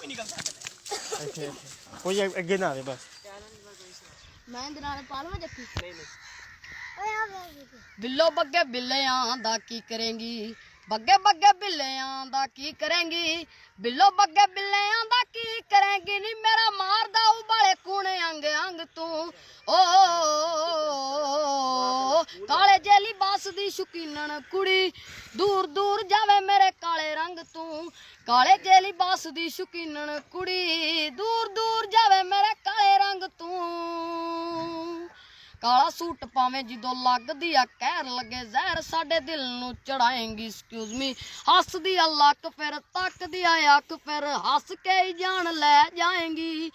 ਅੱਛਾ ਕੋਈ ਅੱਗੇ ਨਾ ਆਵੇ ਬਸ ਮੈਂ ਦਰਾਲੇ ਪਾਲਵਾ ਜੱਫੀ ਨਹੀਂ ਬਿੱਲੋ ਬੱਗੇ ਬਿੱਲਿਆਂ ਦਾ ਕੀ ਕਰੇਂਗੀ ਬੱਗੇ ਬੱਗੇ ਬਿੱਲਿਆਂ ਦਾ ਕੀ ਕਰੇਂਗੀ ਬਿੱਲੋ ਬੱਗੇ ਬਿੱਲਿਆਂ ਦਾ ਕੀ ਕਰੇਂਗੀ ਨੀ ਮੇਰਾ ਮਾਰਦਾ ਉਬਾਲੇ ਕੂਣੇ ਅੰਗ ਅੰਗ ਤੂੰ ਓ ਕਾਲੇ ਜੇ ਲਿਬਾਸ ਦੀ ਸ਼ੁਕੀਨਣ ਕੁੜੀ ਦੂਰ ਦੂਰ ਜਾਵੇ ਮੇਰੇ ਕਾਲੇ ਰੰਗ ਤੂੰ ਕਾਲੇ ਜੇ ਲਿਬਾਸ ਦੀ ਸ਼ੁਕੀਨਣ ਕੁੜੀ ਦੂਰ ਦੂਰ ਜਾਵੇ ਮੇਰੇ ਕਾਲੇ ਰੰਗ ਤੂੰ ਕਾਲਾ ਸੂਟ ਪਾਵੇਂ ਜਦੋਂ ਲੱਗਦੀ ਆ ਕਹਿਰ ਲੱਗੇ ਜ਼ਹਿਰ ਸਾਡੇ ਦਿਲ ਨੂੰ ਚੜਾਏਂਗੀ ਐਕਸਕਿਊਜ਼ ਮੀ ਹੱਸਦੀ ਆ ਲੱਕ ਫਿਰ ਤੱਕਦੀ ਆ ਅੱਖ ਫਿਰ ਹੱਸ ਕੇ ਹੀ ਜਾਨ ਲੈ ਜਾਏਂਗੀ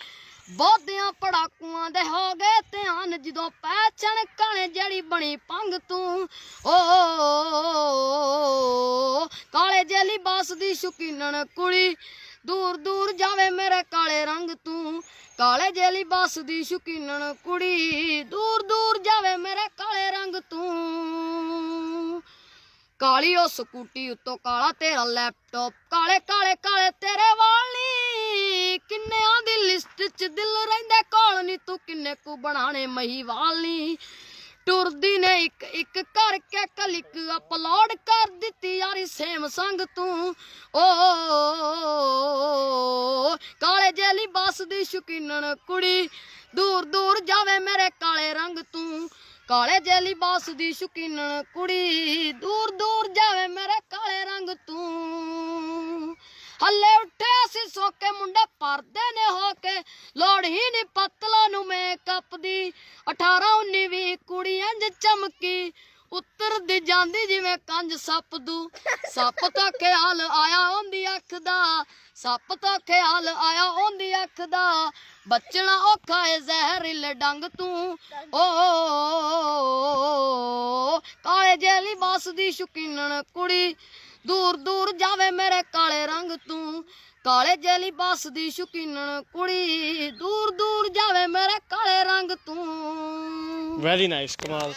ਬਹੁਤਿਆਂ ਪੜਾਕੂਆਂ ਦੇ ਹੋ ਗਏ ਧਿਆਨ ਜਦੋਂ ਪੈਚਣ ਕਾਣੇ ਜਿਹੜੀ ਬਣੀ ਭੰਗ ਤੂੰ ਓ ਕਾਲੇ ਜੇ ਲਿਬਾਸ ਦੀ ਸ਼ੁਕੀਨਣ ਕੁੜੀ ਦੂਰ ਦੂਰ ਜਾਵੇ ਮੇਰੇ ਕਾਲੇ ਰੰਗ ਤੂੰ ਕਾਲੇ ਜੇ ਲਿਬਾਸ ਦੀ ਸ਼ੁਕੀਨਣ ਕੁੜੀ ਦੂਰ ਦੂਰ ਜਾਵੇ ਮੇਰੇ ਕਾਲੇ ਰੰਗ ਤੂੰ ਕਾਲੀ ਉਹ ਸਕੂਟੀ ਉੱਤੋਂ ਕਾਲਾ ਤੇਰਾ ਲੈਪਟਾਪ ਕਾਲੇ ਕਾਲੇ ਕਾਲੇ ਤੇਰੇ ਵਾਲ ਨੀ ਕਿੰਨਿਆਂ ਦੀ ਲਿਸਟ 'ਚ ਦਿਲ ਰਹਿੰਦੇ ਕੋਲ ਨੀ ਤੂੰ ਕਿੰਨੇ ਕੁ ਬਣਾਣੇ ਮਹੀਵਾਲ ਨੀ ਟੁਰਦੀ ਨੇ ਇੱਕ ਇੱਕ ਕਰਕੇ ਕਲਿੱਕ ਅਪਲੋਡ ਕਰ ਦਿੱਤੀ ਯਾਰੀ ਸੇਮ ਸੰਗ ਤੂੰ ਓ ਕਾਲੇ ਜੇ ਲਿਬਾਸ ਦੀ ਸ਼ੁਕੀਨਣ ਕੁੜੀ ਦੂਰ ਦੂਰ ਜਾਵੇ ਮੇਰੇ ਕਾਲੇ ਰੰਗ ਤੂੰ ਕਾਲੇ ਜੇ ਲਿਬਾਸ ਦੀ ਸ਼ੁਕੀਨਣ ਕੁੜੀ ਦੂਰ ਦੂਰ ਜਾਵੇ ਮੇਰੇ ਕਾਲੇ ਰੰਗ ਤੂੰ ਹੱਲੇ ਉੱਠੇ ਅਸੀਂ ਸੋਕੇ ਮੁੰਡੇ ਪਰਦੇ ਨੇ ਹੋ ਕੇ ਲੋੜ ਹੀ ਨਹੀਂ ਪਤਲਾ ਨੂੰ ਮੇਕਅਪ ਦੀ 18 19 20 ਕੁੜੀ ਇੰਜ ਚਮਕੀ ਉਤਰਦੀ ਜਾਂਦੀ ਜਿਵੇਂ ਕੰਜ ਸੱਪ ਦੂ ਸੱਪ ਤੋਂ ਖਿਆਲ ਆਇਆ ਉਹਦੀ ਅੱਖ ਦਾ ਸੱਪ ਤੋਂ ਖਿਆਲ ਆਇਆ ਉਹਦੀ ਅੱਖ ਦਾ ਬਚਣਾ ਔਖਾ ਏ ਜ਼ਹਿਰੀਲੇ ਡੰਗ ਤੂੰ ਓ ਕਾਲੇ ਜੇ ਲਿਬਾਸ ਦੀ ਸ਼ੁਕੀਨਣ ਕੁੜੀ ਦੂਰ ਦੂਰ ਜਾਵੇ ਮੇਰੇ ਕਾਲੇ ਰੰਗ ਤੂੰ ਕਾਲੇ ਜੇ ਲਿਬਾਸ ਦੀ ਸ਼ੁਕੀਨਣ ਕੁੜੀ ਦੂਰ ਦੂਰ ਜਾਵੇ ਮੇਰੇ ਕਾਲੇ ਰੰਗ ਤੂੰ ਵੈਰੀ ਨਾਈਸ ਕਮਾਲ